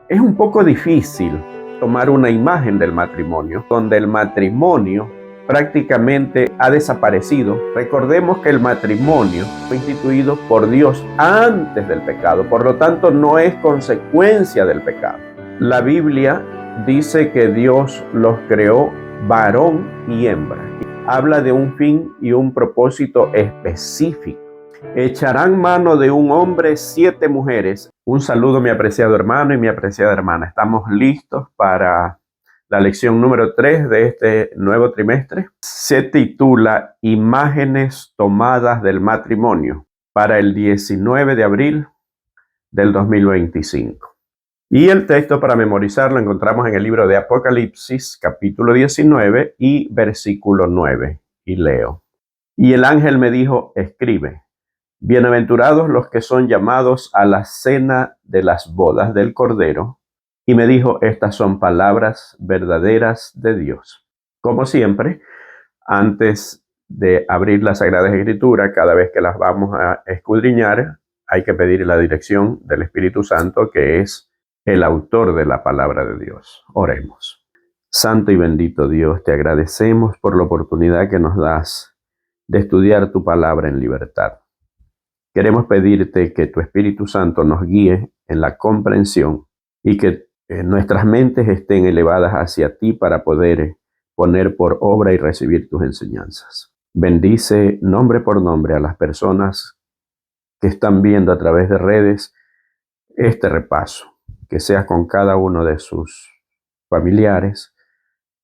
Es un poco difícil tomar una imagen del matrimonio, donde el matrimonio prácticamente ha desaparecido. Recordemos que el matrimonio fue instituido por Dios antes del pecado, por lo tanto no es consecuencia del pecado. La Biblia dice que Dios los creó varón y hembra. Habla de un fin y un propósito específico. Echarán mano de un hombre 7 mujeres. Un saludo, mi apreciado hermano y mi apreciada hermana. Estamos listos para la lección número 3 de este nuevo trimestre. Se titula Imágenes tomadas del matrimonio para el 19 de abril del 2025. Y el texto para memorizar lo encontramos en el libro de Apocalipsis, capítulo 19 y versículo 9. Y leo. Y el ángel me dijo, escribe. Bienaventurados los que son llamados a la cena de las bodas del Cordero. Y me dijo, estas son palabras verdaderas de Dios. Como siempre, antes de abrir la Sagrada Escritura, cada vez que las vamos a escudriñar, hay que pedir la dirección del Espíritu Santo, que es el autor de la palabra de Dios. Oremos. Santo y bendito Dios, te agradecemos por la oportunidad que nos das de estudiar tu palabra en libertad. Queremos pedirte que tu Espíritu Santo nos guíe en la comprensión y que nuestras mentes estén elevadas hacia ti para poder poner por obra y recibir tus enseñanzas. Bendice nombre por nombre a las personas que están viendo a través de redes este repaso, que seas con cada uno de sus familiares,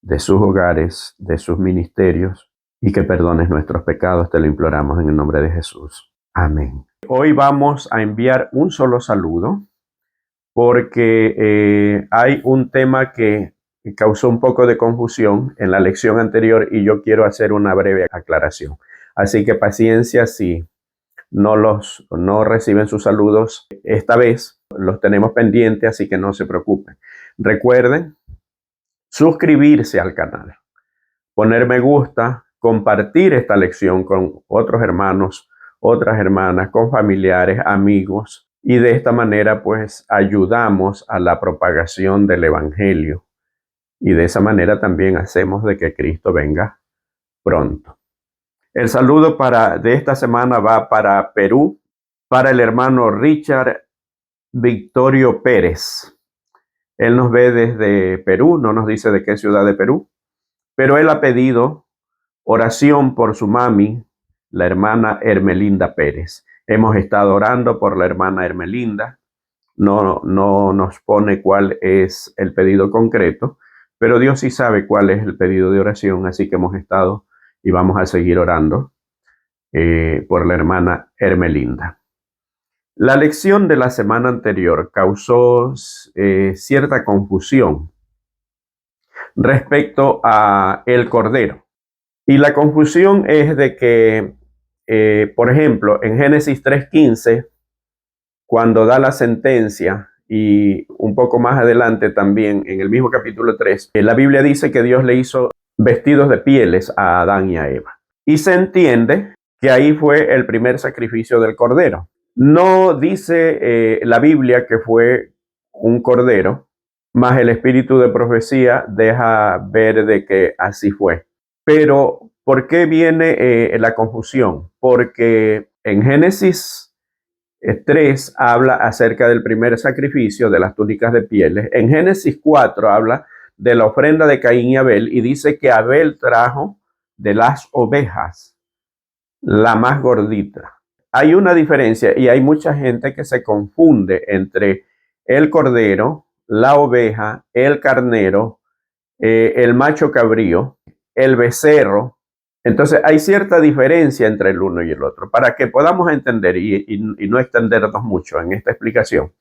de sus hogares, de sus ministerios, y que perdones nuestros pecados, te lo imploramos en el nombre de Jesús. Amén. Hoy vamos a enviar un solo saludo porque hay un tema que causó un poco de confusión en la lección anterior y yo quiero hacer una breve aclaración. Así que paciencia si no reciben sus saludos esta vez, los tenemos pendientes, así que no se preocupen. Recuerden suscribirse al canal, poner me gusta, compartir esta lección con otros hermanos, otras hermanas, con familiares, amigos, y de esta manera pues ayudamos a la propagación del Evangelio y de esa manera también hacemos de que Cristo venga pronto. El saludo de esta semana va para Perú, para el hermano Richard Victorio Pérez. Él nos ve desde Perú, no nos dice de qué ciudad de Perú, pero él ha pedido oración por su mami, la hermana Hermelinda Pérez. Hemos estado orando por la hermana Hermelinda. No nos pone cuál es el pedido concreto, pero Dios sí sabe cuál es el pedido de oración, así que hemos estado y vamos a seguir orando por la hermana Hermelinda. La lección de la semana anterior causó cierta confusión respecto a el Cordero. Y la confusión es de que, por ejemplo, en Génesis 3:15, cuando da la sentencia, y un poco más adelante también, en el mismo capítulo 3, la Biblia dice que Dios le hizo vestidos de pieles a Adán y a Eva. Y se entiende que ahí fue el primer sacrificio del Cordero. No dice la Biblia que fue un cordero, mas el espíritu de profecía deja ver de que así fue. Pero, ¿por qué viene la confusión? Porque en Génesis 3 habla acerca del primer sacrificio de las túnicas de pieles. En Génesis 4 habla de la ofrenda de Caín y Abel y dice que Abel trajo de las ovejas la más gordita. Hay una diferencia y hay mucha gente que se confunde entre el cordero, la oveja, el carnero, el macho cabrío, el becerro. Entonces hay cierta diferencia entre el uno y el otro. Para que podamos entender y no extendernos mucho en esta explicación,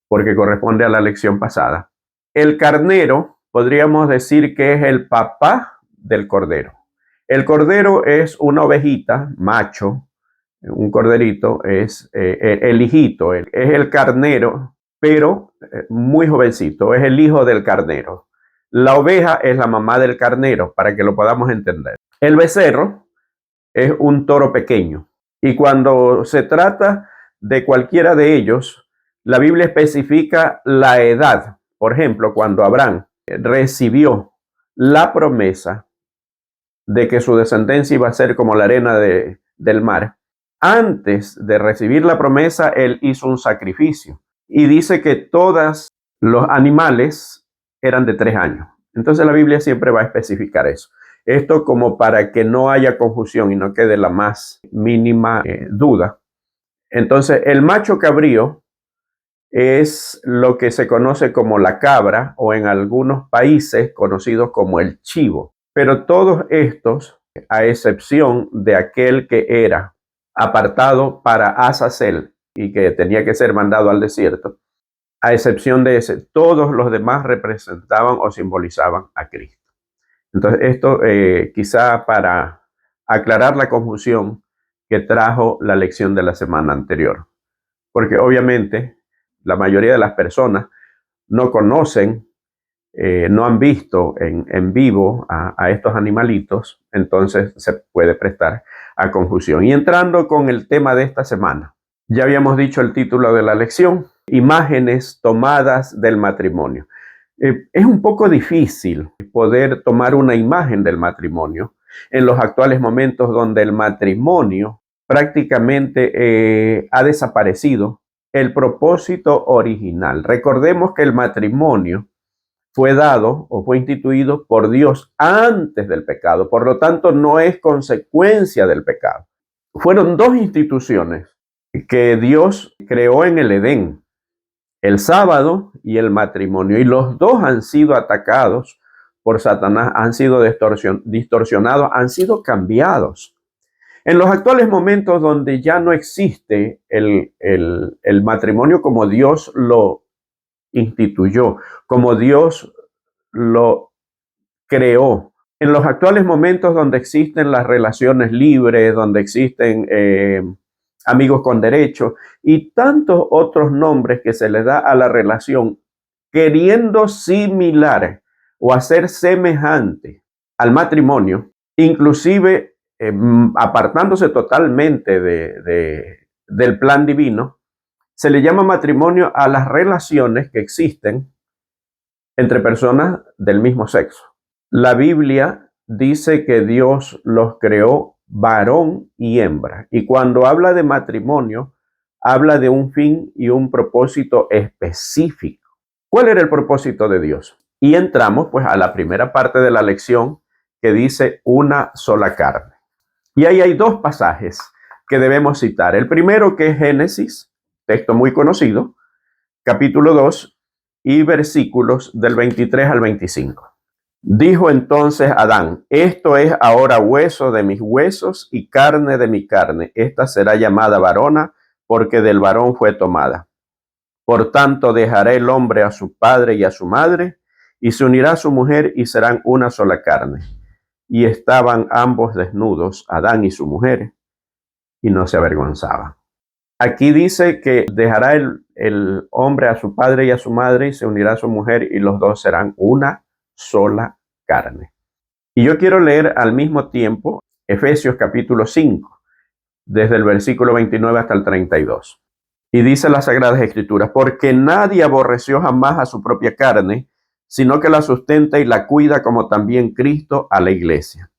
porque corresponde a la lección pasada. El carnero podríamos decir que es el papá del cordero. El cordero es una ovejita, macho, un corderito, es el hijito, es el carnero, pero muy jovencito, es el hijo del carnero. La oveja es la mamá del carnero, para que lo podamos entender. El becerro es un toro pequeño y cuando se trata de cualquiera de ellos, La Biblia especifica la edad. Por ejemplo, cuando Abraham recibió la promesa de que su descendencia iba a ser como la arena del mar, antes de recibir la promesa, él hizo un sacrificio. Y dice que todos los animales eran de 3 años. Entonces la Biblia siempre va a especificar eso. Esto como para que no haya confusión y no quede la más mínima duda. Entonces el macho cabrío es lo que se conoce como la cabra o en algunos países conocido como el chivo. Pero todos estos, a excepción de aquel que era apartado para Azazel y que tenía que ser mandado al desierto, a excepción de ese, todos los demás representaban o simbolizaban a Cristo. Entonces esto quizá para aclarar la confusión que trajo la lección de la semana anterior. Porque obviamente la mayoría de las personas no conocen, no han visto en vivo a estos animalitos, entonces se puede prestar a confusión. Y entrando con el tema de esta semana, ya habíamos dicho el título de la lección, imágenes tomadas del matrimonio. Es un poco difícil poder tomar una imagen del matrimonio en los actuales momentos donde el matrimonio prácticamente ha desaparecido el propósito original. Recordemos que el matrimonio fue dado o fue instituido por Dios antes del pecado, por lo tanto no es consecuencia del pecado. Fueron dos instituciones que Dios creó en el Edén, el sábado y el matrimonio, y los dos han sido atacados por Satanás, han sido distorsionados, han sido cambiados. En los actuales momentos donde ya no existe el matrimonio como Dios lo instituyó, como Dios lo creó, en los actuales momentos donde existen las relaciones libres, donde existen amigos con derecho y tantos otros nombres que se le da a la relación, queriendo similar o hacer semejante al matrimonio, inclusive apartándose totalmente del plan divino, se le llama matrimonio a las relaciones que existen entre personas del mismo sexo. La Biblia dice que Dios los creó varón y hembra. Y cuando habla de matrimonio, habla de un fin y un propósito específico. ¿Cuál era el propósito de Dios? Y entramos pues a la primera parte de la lección que dice una sola carne. Y ahí hay dos pasajes que debemos citar. El primero que es Génesis, texto muy conocido, capítulo 2 y versículos del 23 al 25. Dijo entonces Adán, esto es ahora hueso de mis huesos y carne de mi carne. Esta será llamada varona porque del varón fue tomada. Por tanto dejará el hombre a su padre y a su madre y se unirá a su mujer y serán una sola carne. Y estaban ambos desnudos, Adán y su mujer, y no se avergonzaban. Aquí dice que dejará el hombre a su padre y a su madre y se unirá a su mujer y los dos serán una sola carne. Y yo quiero leer al mismo tiempo Efesios capítulo 5, desde el versículo 29 hasta el 32. Y dice las Sagradas Escrituras, porque nadie aborreció jamás a su propia carne, sino que la sustenta y la cuida como también Cristo a la iglesia.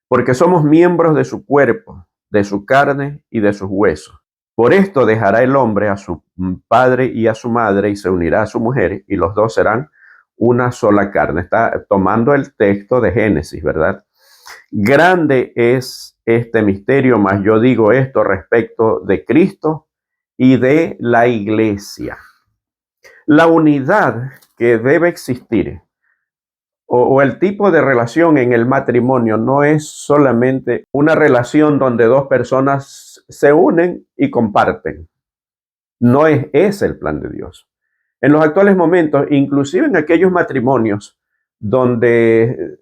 Porque somos miembros de su cuerpo, de su carne y de sus huesos. Por esto dejará el hombre a su padre y a su madre y se unirá a su mujer y los dos serán una sola carne. Está tomando el texto de Génesis, ¿verdad? Grande es este misterio, mas yo digo esto respecto de Cristo y de la iglesia. La unidad que debe existir o el tipo de relación en el matrimonio no es solamente una relación donde dos personas se unen y comparten. No es ese el plan de Dios. En los actuales momentos, inclusive en aquellos matrimonios donde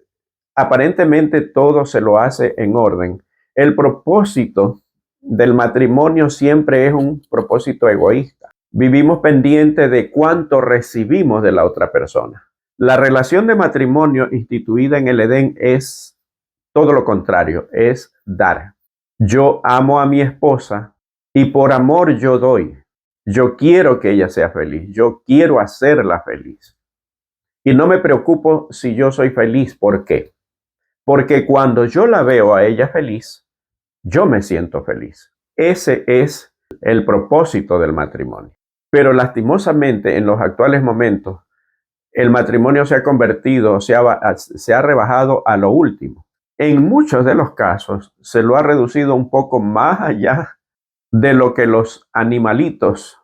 aparentemente todo se lo hace en orden, el propósito del matrimonio siempre es un propósito egoísta. Vivimos pendientes de cuánto recibimos de la otra persona. La relación de matrimonio instituida en el Edén es todo lo contrario, es dar. Yo amo a mi esposa y por amor yo doy. Yo quiero que ella sea feliz, yo quiero hacerla feliz. Y no me preocupo si yo soy feliz. ¿Por qué? Porque cuando yo la veo a ella feliz, yo me siento feliz. Ese es el propósito del matrimonio. Pero lastimosamente en los actuales momentos, el matrimonio se ha convertido, se ha rebajado a lo último. En muchos de los casos se lo ha reducido un poco más allá de lo que los animalitos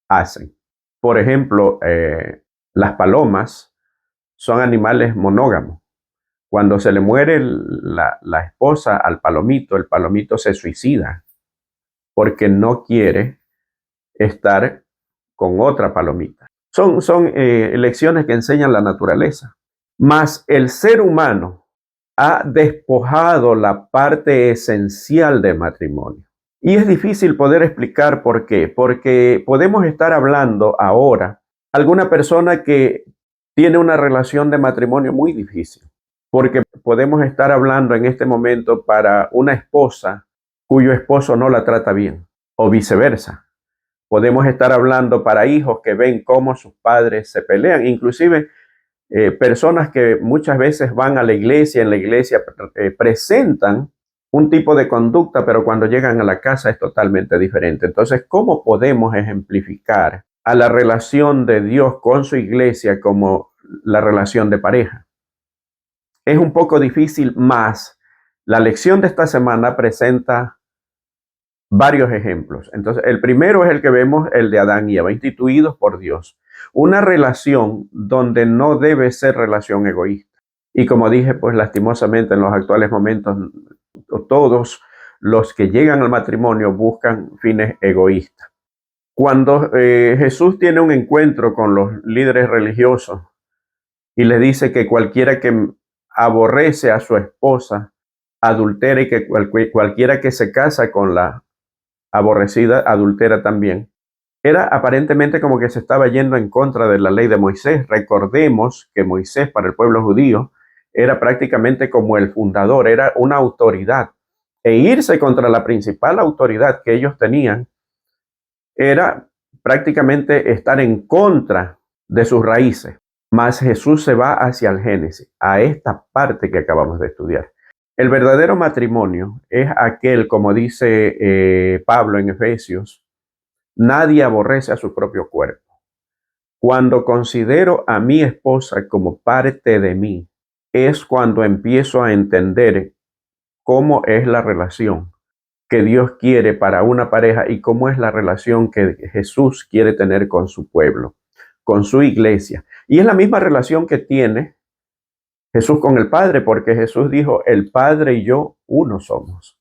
hacen. Por ejemplo, las palomas son animales monógamos. Cuando se le muere la esposa al palomito, el palomito se suicida porque no quiere estar con otra palomita. Son lecciones que enseñan la naturaleza. Mas el ser humano ha despojado la parte esencial del matrimonio. Y es difícil poder explicar por qué. Porque podemos estar hablando ahora alguna persona que tiene una relación de matrimonio muy difícil. Porque podemos estar hablando en este momento para una esposa cuyo esposo no la trata bien, o viceversa. Podemos estar hablando para hijos que ven cómo sus padres se pelean, inclusive personas que muchas veces van a la iglesia, en la iglesia presentan un tipo de conducta, pero cuando llegan a la casa es totalmente diferente. Entonces, ¿cómo podemos ejemplificar a la relación de Dios con su iglesia como la relación de pareja? Es un poco difícil, más la lección de esta semana presenta varios ejemplos. Entonces, el primero es el que vemos, el de Adán y Eva, instituidos por Dios. Una relación donde no debe ser relación egoísta. Y como dije, pues lastimosamente en los actuales momentos, todos los que llegan al matrimonio buscan fines egoístas. Cuando Jesús tiene un encuentro con los líderes religiosos y les dice que cualquiera que aborrece a su esposa adultera, y que cualquiera que se casa con la aborrecida adultera también, era aparentemente como que se estaba yendo en contra de la ley de Moisés. Recordemos que Moisés para el pueblo judío era prácticamente como el fundador, era una autoridad. E irse contra la principal autoridad que ellos tenían era prácticamente estar en contra de sus raíces. Mas Jesús se va hacia el Génesis, a esta parte que acabamos de estudiar. El verdadero matrimonio es aquel, como dice Pablo en Efesios, nadie aborrece a su propio cuerpo. Cuando considero a mi esposa como parte de mí, es cuando empiezo a entender cómo es la relación que Dios quiere para una pareja y cómo es la relación que Jesús quiere tener con su pueblo, con su iglesia. Y es la misma relación que tiene Jesús con el Padre, porque Jesús dijo, el Padre y yo uno somos.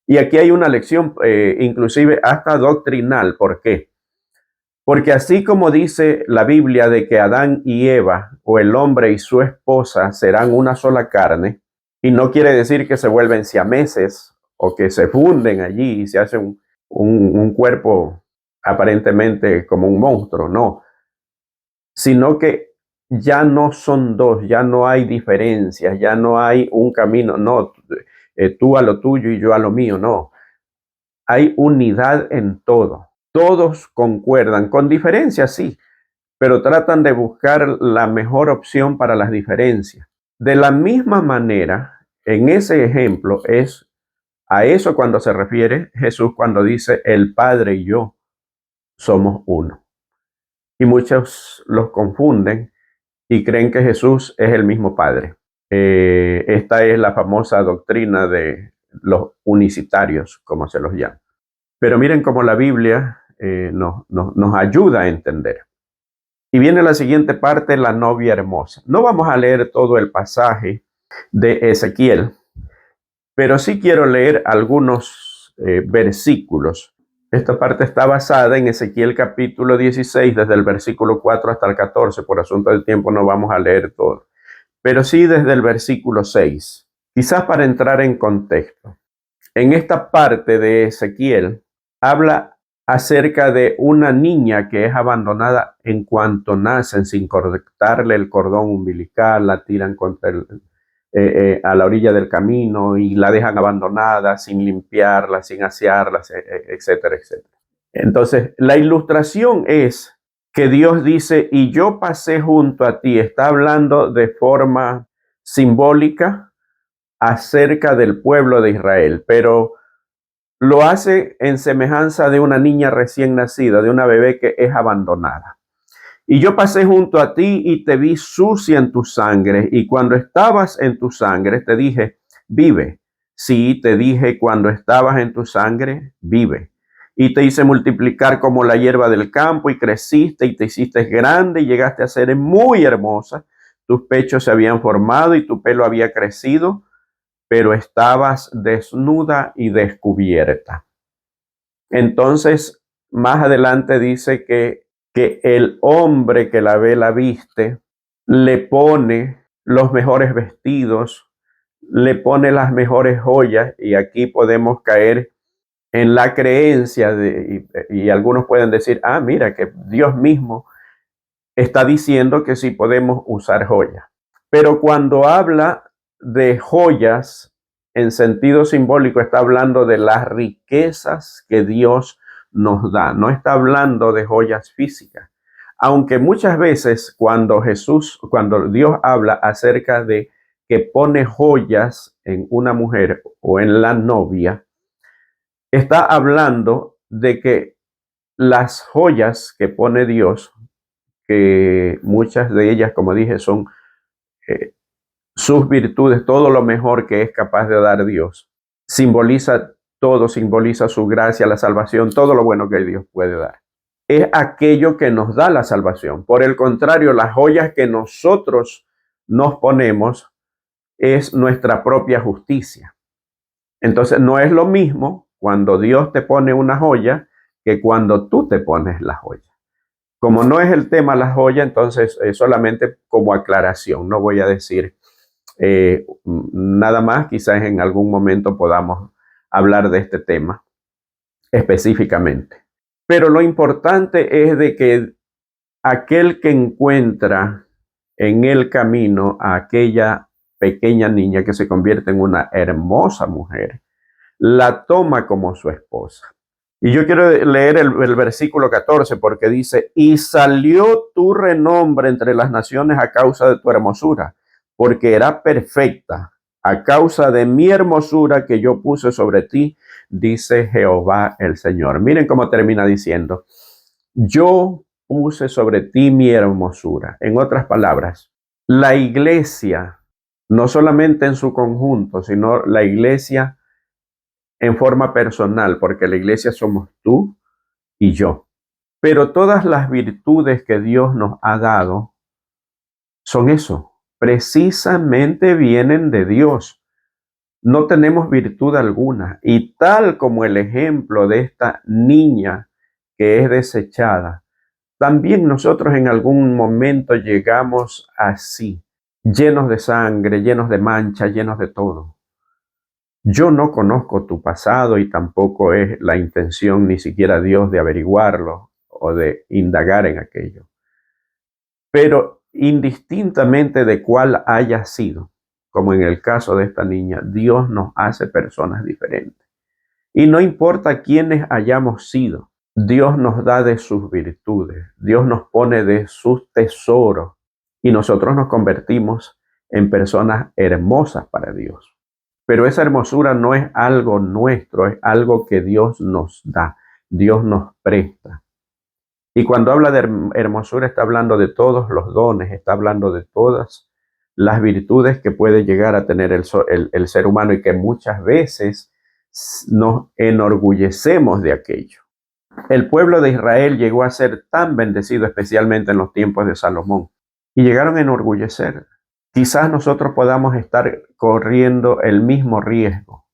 Y aquí hay una lección, inclusive hasta doctrinal. ¿Por qué? Porque así como dice la Biblia de que Adán y Eva, o el hombre y su esposa, serán una sola carne, y no quiere decir que se vuelven siameses o que se funden allí y se hacen un cuerpo aparentemente como un monstruo, no, sino que ya no son dos, ya no hay diferencias, ya no hay un camino, no, tú a lo tuyo y yo a lo mío, no. Hay unidad en todo. Todos concuerdan, con diferencias sí, pero tratan de buscar la mejor opción para las diferencias. De la misma manera, en ese ejemplo es a eso cuando se refiere Jesús cuando dice el Padre y yo somos uno. Y muchos los confunden y creen que Jesús es el mismo Padre. Esta es la famosa doctrina de los unicitarios, como se los llama. Pero miren cómo la Biblia nos ayuda a entender. Y viene la siguiente parte, la novia hermosa. No vamos a leer todo el pasaje de Ezequiel, pero sí quiero leer algunos versículos. Esta parte está basada en Ezequiel capítulo 16, desde el versículo 4 hasta el 14. Por asunto del tiempo no vamos a leer todo, pero sí desde el versículo 6. Quizás para entrar en contexto. En esta parte de Ezequiel habla acerca de una niña que es abandonada en cuanto nacen sin cortarle el cordón umbilical, la tiran a la orilla del camino y la dejan abandonada sin limpiarla, sin asearla, etcétera, etcétera. Entonces, la ilustración es que Dios dice, y yo pasé junto a ti. Está hablando de forma simbólica acerca del pueblo de Israel, pero lo hace en semejanza de una niña recién nacida, de una bebé que es abandonada. Y yo pasé junto a ti y te vi sucia en tu sangre, y cuando estabas en tu sangre te dije, vive. Sí, te dije, cuando estabas en tu sangre, vive. Y te hice multiplicar como la hierba del campo, y creciste y te hiciste grande y llegaste a ser muy hermosa. Tus pechos se habían formado y tu pelo había crecido, pero estabas desnuda y descubierta. Entonces, más adelante dice que el hombre que la ve la viste, le pone los mejores vestidos, le pone las mejores joyas, y aquí podemos caer en la creencia y algunos pueden decir, mira que Dios mismo está diciendo que sí podemos usar joyas. Pero cuando habla de joyas en sentido simbólico, está hablando de las riquezas que Dios nos da. No está hablando de joyas físicas. Aunque muchas veces cuando Dios habla acerca de que pone joyas en una mujer o en la novia, está hablando de que las joyas que pone Dios, que muchas de ellas, como dije, son eh, sus virtudes, todo lo mejor que es capaz de dar Dios, simboliza todo, simboliza su gracia, la salvación, todo lo bueno que Dios puede dar. Es aquello que nos da la salvación. Por el contrario, las joyas que nosotros nos ponemos es nuestra propia justicia. Entonces, no es lo mismo cuando Dios te pone una joya que cuando tú te pones la joya. Como no es el tema la joya, entonces solamente como aclaración, no voy a decir nada más, quizás en algún momento podamos hablar de este tema específicamente. Pero lo importante es de que aquel que encuentra en el camino a aquella pequeña niña que se convierte en una hermosa mujer, la toma como su esposa. Y yo quiero leer el versículo 14 porque dice, y salió tu renombre entre las naciones a causa de tu hermosura, porque era perfecta a causa de mi hermosura que yo puse sobre ti, dice Jehová el Señor. Miren cómo termina diciendo, yo puse sobre ti mi hermosura. En otras palabras, la iglesia, no solamente en su conjunto, sino la iglesia en forma personal, porque la iglesia somos tú y yo. Pero todas las virtudes que Dios nos ha dado son eso, precisamente vienen de Dios. No tenemos virtud alguna. Y tal como el ejemplo de esta niña que es desechada, también nosotros en algún momento llegamos así, llenos de sangre, llenos de mancha, llenos de todo. Yo no conozco tu pasado y tampoco es la intención ni siquiera Dios de averiguarlo o de indagar en aquello. Pero indistintamente de cuál haya sido, como en el caso de esta niña, Dios nos hace personas diferentes. Y no importa quiénes hayamos sido, Dios nos da de sus virtudes, Dios nos pone de sus tesoros y nosotros nos convertimos en personas hermosas para Dios. Pero esa hermosura no es algo nuestro, es algo que Dios nos da, Dios nos presta. Y cuando habla de hermosura está hablando de todos los dones, está hablando de todas las virtudes que puede llegar a tener el ser humano y que muchas veces nos enorgullecemos de aquello. El pueblo de Israel llegó a ser tan bendecido, especialmente en los tiempos de Salomón, y llegaron a enorgullecer. Quizás nosotros podamos estar corriendo el mismo riesgo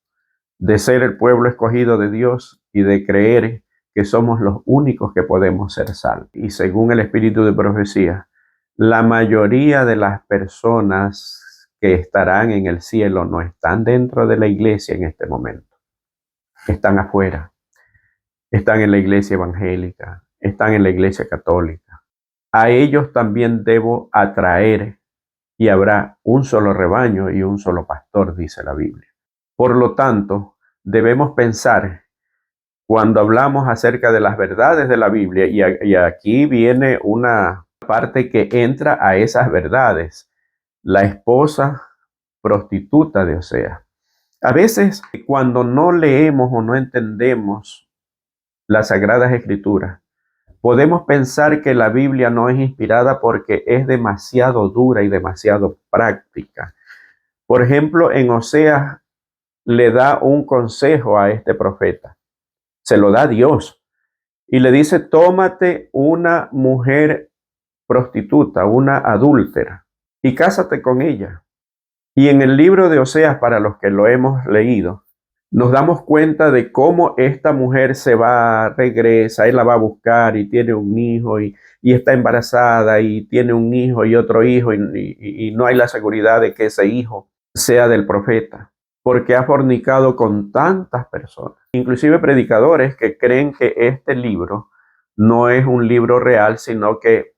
de ser el pueblo escogido de Dios y de creer que somos los únicos que podemos ser salvos. Y según el espíritu de profecía, la mayoría de las personas que estarán en el cielo no están dentro de la iglesia en este momento. Están afuera. Están en la iglesia evangélica. Están en la iglesia católica. A ellos también debo atraer y habrá un solo rebaño y un solo pastor, dice la Biblia. Por lo tanto, debemos pensar cuando hablamos acerca de las verdades de la Biblia, y aquí viene una parte que entra a esas verdades, la esposa prostituta de Oseas. A veces, cuando no leemos o no entendemos las Sagradas Escrituras, podemos pensar que la Biblia no es inspirada porque es demasiado dura y demasiado práctica. Por ejemplo, en Oseas le da un consejo a este profeta. Se lo da Dios y le dice: tómate una mujer prostituta, una adúltera, y cásate con ella. Y en el libro de Oseas, para los que lo hemos leído, nos damos cuenta de cómo esta mujer se va, regresa, él la va a buscar y tiene un hijo y está embarazada y tiene un hijo y otro hijo y no hay la seguridad de que ese hijo sea del profeta, porque ha fornicado con tantas personas, inclusive predicadores que creen que este libro no es un libro real, sino que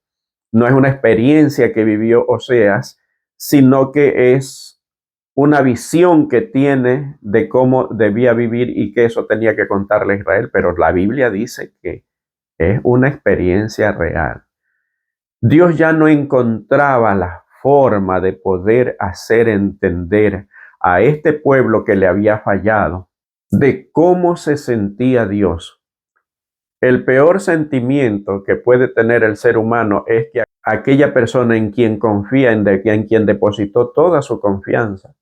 no es una experiencia que vivió Oseas, sino que es una visión que tiene de cómo debía vivir y que eso tenía que contarle a Israel, pero la Biblia dice que es una experiencia real. Dios ya no encontraba la forma de poder hacer entender a este pueblo que le había fallado de cómo se sentía Dios. El peor sentimiento que puede tener el ser humano es que aquella persona en quien confía, en quien depositó toda su confianza,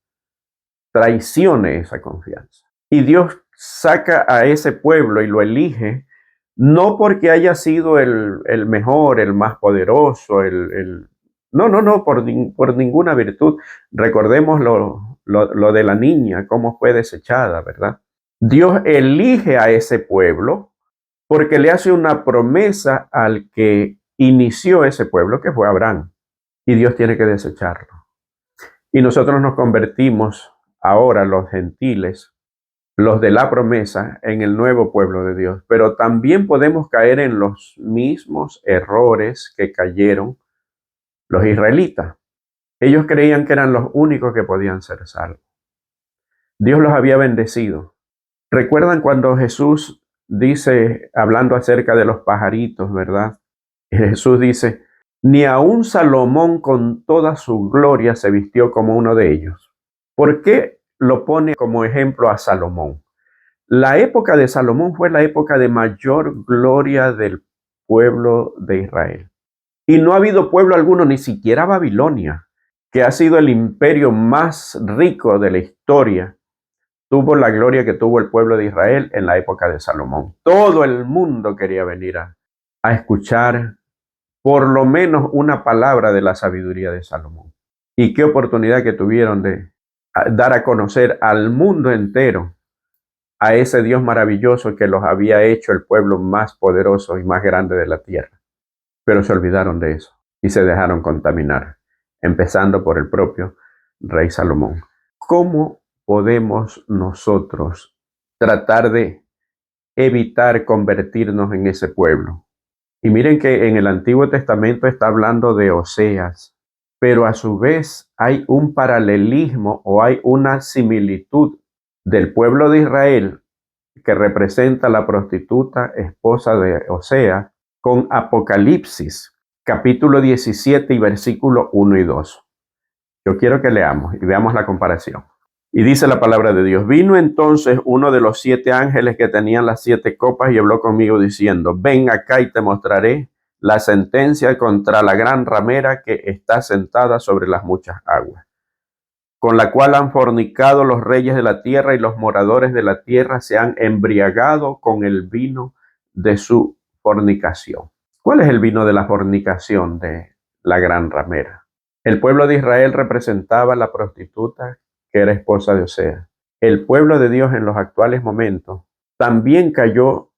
traicione esa confianza. Y Dios saca a ese pueblo y lo elige, no porque haya sido el mejor, el más poderoso, no, por ninguna virtud. Recordemos lo de la niña, cómo fue desechada, ¿verdad? Dios elige a ese pueblo porque le hace una promesa al que inició ese pueblo, que fue Abraham, y Dios tiene que desecharlo. Y nosotros nos convertimos ahora, los gentiles, los de la promesa, en el nuevo pueblo de Dios. Pero también podemos caer en los mismos errores que cayeron los israelitas. Ellos creían que eran los únicos que podían ser salvos. Dios los había bendecido. ¿Recuerdan cuando Jesús dice, hablando acerca de los pajaritos, verdad? Jesús dice: ni aun Salomón con toda su gloria se vistió como uno de ellos. ¿Por qué lo pone como ejemplo a Salomón? La época de Salomón fue la época de mayor gloria del pueblo de Israel. Y no ha habido pueblo alguno, ni siquiera Babilonia, que ha sido el imperio más rico de la historia, tuvo la gloria que tuvo el pueblo de Israel en la época de Salomón. Todo el mundo quería venir a escuchar por lo menos una palabra de la sabiduría de Salomón. Y qué oportunidad que tuvieron de dar a conocer al mundo entero a ese Dios maravilloso que los había hecho el pueblo más poderoso y más grande de la tierra. Pero se olvidaron de eso y se dejaron contaminar, empezando por el propio rey Salomón. ¿Cómo podemos nosotros tratar de evitar convertirnos en ese pueblo? Y miren que en el Antiguo Testamento está hablando de Oseas, pero a su vez hay un paralelismo o hay una similitud del pueblo de Israel que representa la prostituta esposa de Oseas con Apocalipsis, capítulo 17 y versículo 1 y 2. Yo quiero que leamos y veamos la comparación. Y dice la palabra de Dios: vino entonces uno de los 7 ángeles que tenían las 7 copas y habló conmigo diciendo: ven acá y te mostraré la sentencia contra la gran ramera que está sentada sobre las muchas aguas, con la cual han fornicado los reyes de la tierra, y los moradores de la tierra se han embriagado con el vino de su fornicación. ¿Cuál es el vino de la fornicación de la gran ramera? El pueblo de Israel representaba a la prostituta que era esposa de Oseas. El pueblo de Dios en los actuales momentos también cayó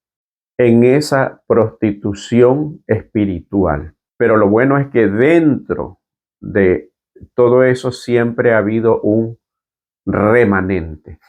en esa prostitución espiritual. Pero lo bueno es que dentro de todo eso siempre ha habido un remanente.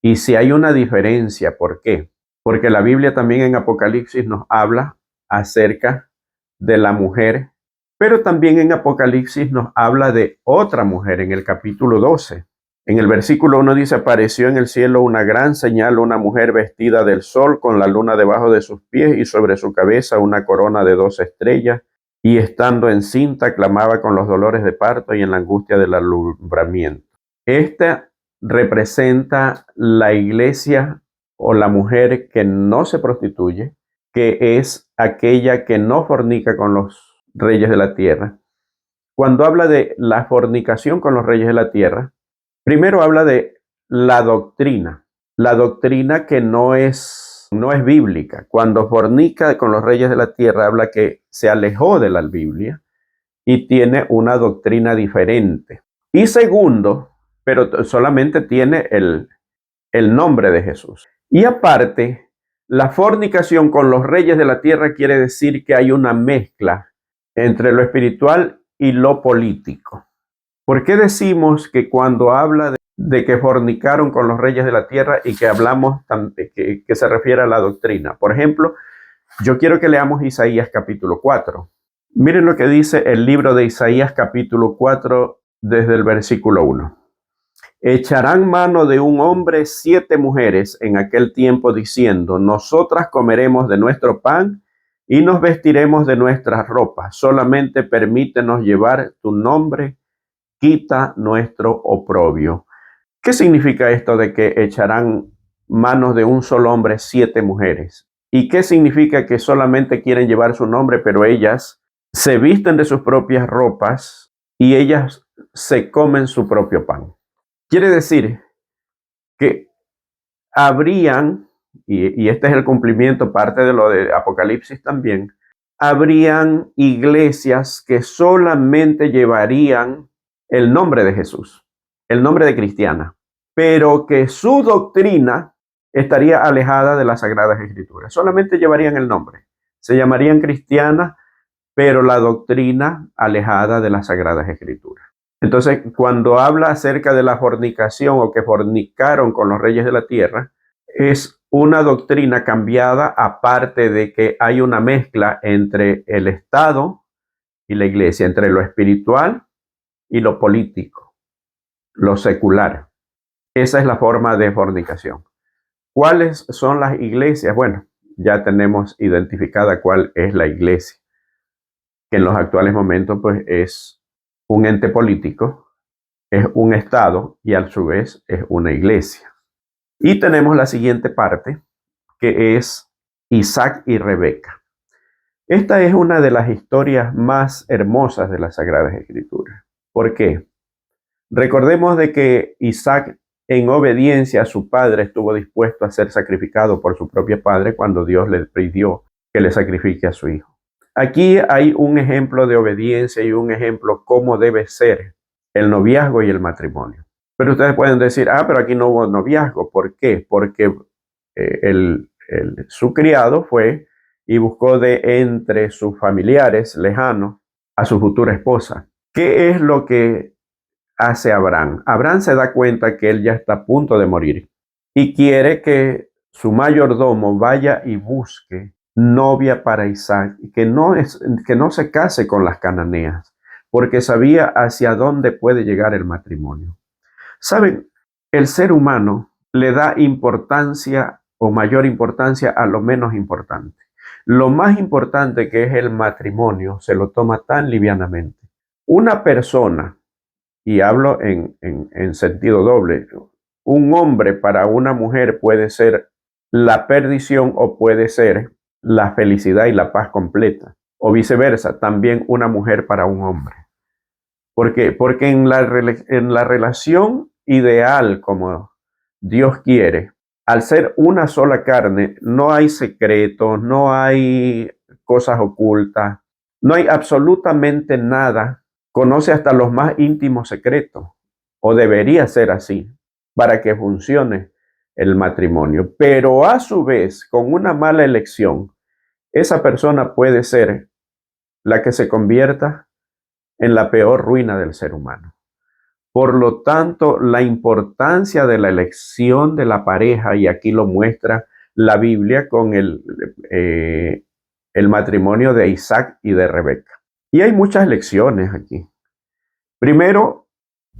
Y si hay una diferencia, ¿por qué? Porque la Biblia también en Apocalipsis nos habla acerca de la mujer, pero también en Apocalipsis nos habla de otra mujer en el capítulo 12. En el versículo 1 dice, apareció en el cielo una gran señal, una mujer vestida del sol con la luna debajo de sus pies y sobre su cabeza una corona de 12 estrellas, y estando encinta clamaba con los dolores de parto y en la angustia del alumbramiento. Esta representa la iglesia o la mujer que no se prostituye, que es aquella que no fornica con los reyes de la tierra. Cuando habla de la fornicación con los reyes de la tierra, primero habla de la doctrina que no es bíblica. Cuando fornica con los reyes de la tierra, habla que se alejó de la Biblia y tiene una doctrina diferente. Y segundo, pero solamente tiene el nombre de Jesús. Y aparte, la fornicación con los reyes de la tierra quiere decir que hay una mezcla entre lo espiritual y lo político. ¿Por qué decimos que cuando habla de que fornicaron con los reyes de la tierra y que hablamos que se refiere a la doctrina? Por ejemplo, yo quiero que leamos Isaías capítulo 4. Miren lo que dice el libro de Isaías capítulo 4 desde el versículo 1. Echarán mano de un hombre 7 mujeres en aquel tiempo diciendo, nosotras comeremos de nuestro pan y nos vestiremos de nuestras ropas. Solamente permítenos llevar tu nombre, quita nuestro oprobio. ¿Qué significa esto de que echarán manos de un solo hombre 7 mujeres? ¿Y qué significa que solamente quieren llevar su nombre, pero ellas se visten de sus propias ropas y ellas se comen su propio pan? Quiere decir que habrían, y este es el cumplimiento, parte de lo de Apocalipsis también, habrían iglesias que solamente llevarían el nombre de Jesús, el nombre de cristiana, pero que su doctrina estaría alejada de las Sagradas Escrituras. Solamente llevarían el nombre. Se llamarían cristianas, pero la doctrina alejada de las Sagradas Escrituras. Entonces, cuando habla acerca de la fornicación o que fornicaron con los reyes de la tierra, es una doctrina cambiada, aparte de que hay una mezcla entre el Estado y la iglesia, entre lo espiritual y lo político, lo secular. Esa es la forma de fornicación. ¿Cuáles son las iglesias? Bueno, ya tenemos identificada cuál es la iglesia, que en los actuales momentos pues es un ente político, es un Estado y a su vez es una iglesia. Y tenemos la siguiente parte, que es Isaac y Rebeca. Esta es una de las historias más hermosas de las Sagradas Escrituras. ¿Por qué? Recordemos de que Isaac, en obediencia a su padre, estuvo dispuesto a ser sacrificado por su propio padre cuando Dios le pidió que le sacrifique a su hijo. Aquí hay un ejemplo de obediencia y un ejemplo cómo debe ser el noviazgo y el matrimonio. Pero ustedes pueden decir, pero aquí no hubo noviazgo. ¿Por qué? Porque su criado fue y buscó de entre sus familiares lejanos a su futura esposa. ¿Qué es lo que hace Abraham? Abraham se da cuenta que él ya está a punto de morir y quiere que su mayordomo vaya y busque novia para Isaac, que no se case con las cananeas, porque sabía hacia dónde puede llegar el matrimonio. ¿Saben? El ser humano le da importancia o mayor importancia a lo menos importante. Lo más importante, que es el matrimonio, se lo toma tan livianamente. Una persona, y hablo en sentido doble, un hombre para una mujer puede ser la perdición o puede ser la felicidad y la paz completa, o viceversa, también una mujer para un hombre. ¿Por qué? Porque en la relación ideal, como Dios quiere, al ser una sola carne, no hay secretos, no hay cosas ocultas, no hay absolutamente nada. Conoce hasta los más íntimos secretos, o debería ser así, para que funcione el matrimonio. Pero a su vez, con una mala elección, esa persona puede ser la que se convierta en la peor ruina del ser humano. Por lo tanto, la importancia de la elección de la pareja, y aquí lo muestra la Biblia con el matrimonio de Isaac y de Rebeca. Y hay muchas lecciones aquí. Primero,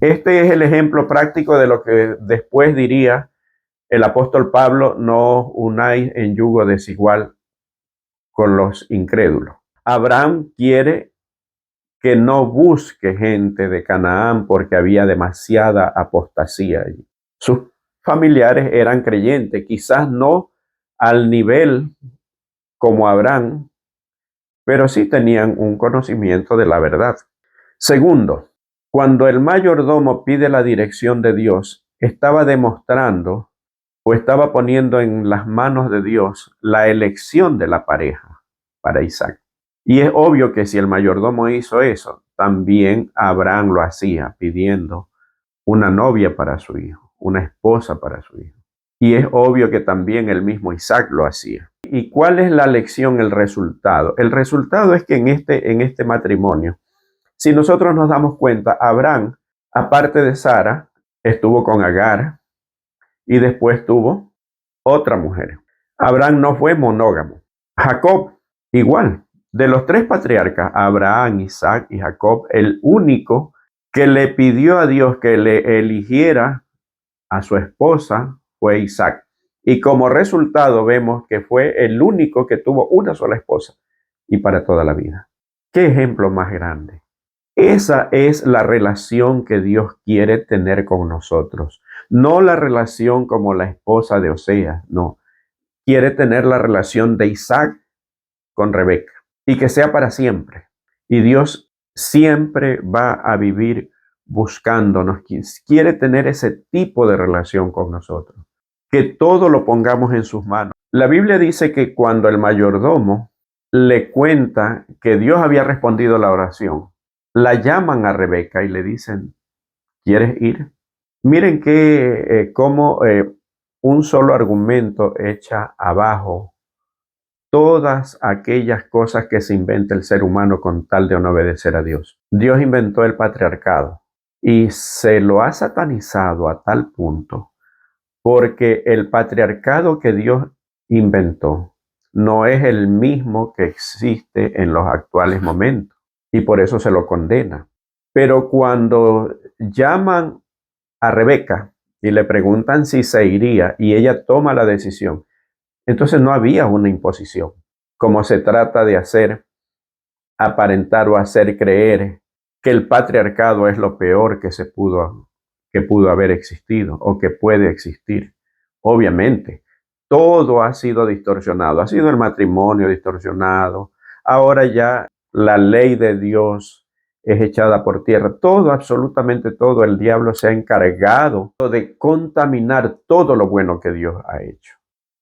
Este es el ejemplo práctico de lo que después diría el apóstol Pablo: no unáis en yugo desigual con los incrédulos. Abraham quiere que no busque gente de Canaán porque había demasiada apostasía allí. Sus familiares eran creyentes, quizás no al nivel como Abraham, pero sí tenían un conocimiento de la verdad. Segundo, cuando el mayordomo pide la dirección de Dios, estaba demostrando o estaba poniendo en las manos de Dios la elección de la pareja para Isaac. Y es obvio que si el mayordomo hizo eso, también Abraham lo hacía, pidiendo una novia para su hijo, una esposa para su hijo. Y es obvio que también el mismo Isaac lo hacía. ¿Y cuál es la lección, el resultado? El resultado es que en este matrimonio, si nosotros nos damos cuenta, Abraham, aparte de Sara, estuvo con Agar y después tuvo otra mujer. Abraham no fue monógamo. Jacob, igual. De los tres patriarcas, Abraham, Isaac y Jacob, el único que le pidió a Dios que le eligiera a su esposa fue Isaac. Y como resultado vemos que fue el único que tuvo una sola esposa y para toda la vida. ¿Qué ejemplo más grande? Esa es la relación que Dios quiere tener con nosotros. No la relación como la esposa de Oseas, no. Quiere tener la relación de Isaac con Rebeca y que sea para siempre. Y Dios siempre va a vivir buscándonos, quiere tener ese tipo de relación con nosotros, que todo lo pongamos en sus manos. La Biblia dice que cuando el mayordomo le cuenta que Dios había respondido la oración, la llaman a Rebeca y le dicen: ¿quieres ir? Miren que cómo un solo argumento echa abajo todas aquellas cosas que se inventa el ser humano con tal de no obedecer a Dios. Dios inventó el patriarcado y se lo ha satanizado a tal punto porque el patriarcado que Dios inventó no es el mismo que existe en los actuales momentos y por eso se lo condena. Pero cuando llaman a Rebeca y le preguntan si se iría y ella toma la decisión, entonces no había una imposición, como se trata de hacer aparentar o hacer creer que el patriarcado es lo peor que pudo haber existido o que puede existir. Obviamente, todo ha sido distorsionado, ha sido el matrimonio distorsionado, ahora ya la ley de Dios es echada por tierra, todo, absolutamente todo, el diablo se ha encargado de contaminar todo lo bueno que Dios ha hecho.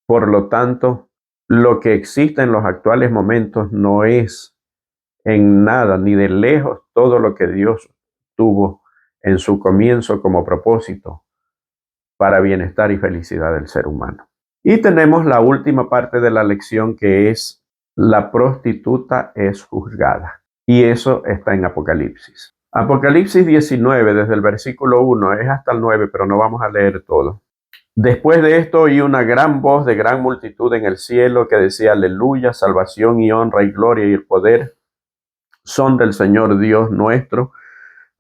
Por lo tanto, lo que existe en los actuales momentos no es en nada, ni de lejos, todo lo que Dios tuvo en su comienzo como propósito para bienestar y felicidad del ser humano. Y tenemos la última parte de la lección, que es: la prostituta es juzgada. Y eso está en Apocalipsis. Apocalipsis 19, desde el versículo 1, es hasta el 9, pero no vamos a leer todo. Después de esto oí una gran voz de gran multitud en el cielo que decía: aleluya, salvación y honra y gloria y el poder son del Señor Dios nuestro,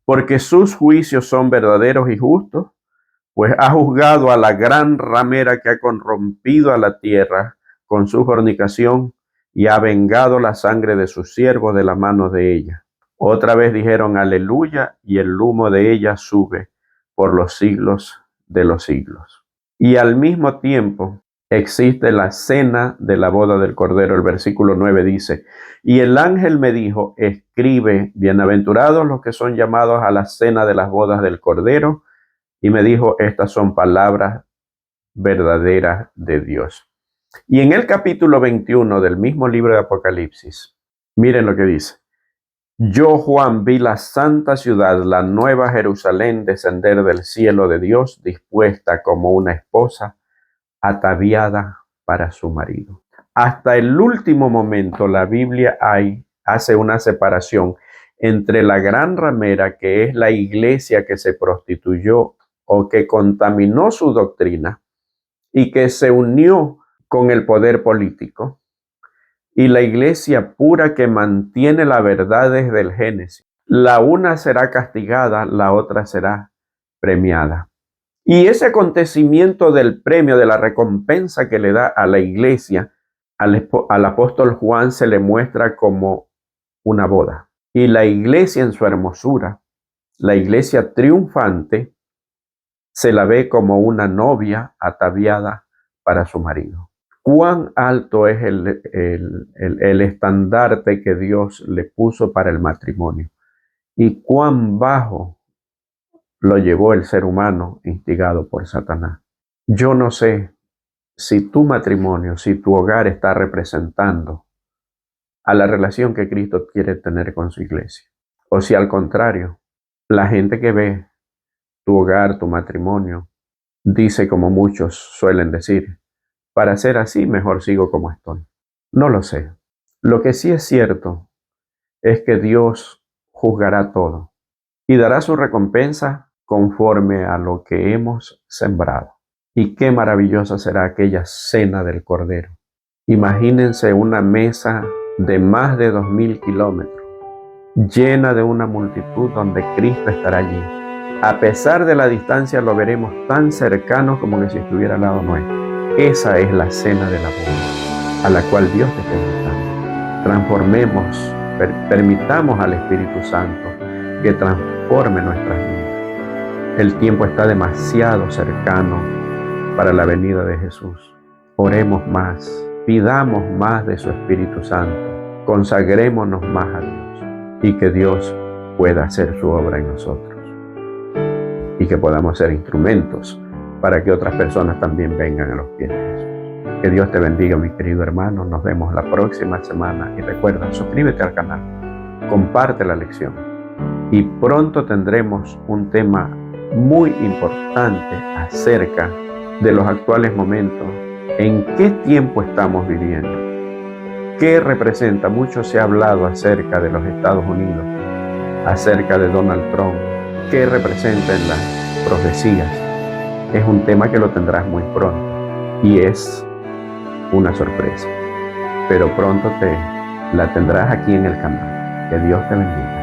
porque sus juicios son verdaderos y justos, pues ha juzgado a la gran ramera que ha corrompido a la tierra con su fornicación y ha vengado la sangre de sus siervos de la mano de ella. Otra vez dijeron: aleluya, y el humo de ella sube por los siglos de los siglos. Y al mismo tiempo existe la cena de la boda del Cordero. El versículo 9 dice: y el ángel me dijo: escribe, bienaventurados los que son llamados a la cena de las bodas del Cordero. Y me dijo: estas son palabras verdaderas de Dios. Y en el capítulo 21 del mismo libro de Apocalipsis, miren lo que dice: yo, Juan, vi la santa ciudad, la nueva Jerusalén, descender del cielo de Dios, dispuesta como una esposa ataviada para su marido. Hasta el último momento la Biblia hace una separación entre la gran ramera, que es la iglesia que se prostituyó o que contaminó su doctrina y que se unió con el poder político, y la iglesia pura que mantiene la verdad desde el Génesis. La una será castigada, la otra será premiada. Y ese acontecimiento del premio, de la recompensa que le da a la iglesia, al apóstol Juan se le muestra como una boda. Y la iglesia en su hermosura, la iglesia triunfante, se la ve como una novia ataviada para su marido. Cuán alto es el estandarte que Dios le puso para el matrimonio y cuán bajo lo llevó el ser humano instigado por Satanás. Yo no sé si tu matrimonio, si tu hogar está representando a la relación que Cristo quiere tener con su iglesia, o si al contrario, la gente que ve tu hogar, tu matrimonio, dice como muchos suelen decir, para ser así mejor sigo como estoy. No lo sé. Lo que sí es cierto es que Dios juzgará todo y dará su recompensa conforme a lo que hemos sembrado. Y qué maravillosa será aquella cena del Cordero. Imagínense una mesa de más de 2000 kilómetros, llena de una multitud donde Cristo estará allí. A pesar de la distancia lo veremos tan cercano como que si estuviera al lado nuestro. Esa es la cena de la boda a la cual Dios te está invitando. Transformemos, permitamos al Espíritu Santo que transforme nuestras vidas. El tiempo está demasiado cercano para la venida de Jesús. Oremos más, pidamos más de su Espíritu Santo, consagrémonos más a Dios y que Dios pueda hacer su obra en nosotros y que podamos ser instrumentos para que otras personas también vengan a los pies de Jesús. Que Dios te bendiga, mi querido hermano. Nos vemos la próxima semana y recuerda, suscríbete al canal, comparte la lección y pronto tendremos un tema muy importante acerca de los actuales momentos, en qué tiempo estamos viviendo, qué representa. Mucho se ha hablado acerca de los Estados Unidos, acerca de Donald Trump, qué representa en las profecías. Es un tema que lo tendrás muy pronto y es una sorpresa, pero pronto la tendrás aquí en el canal. Que Dios te bendiga.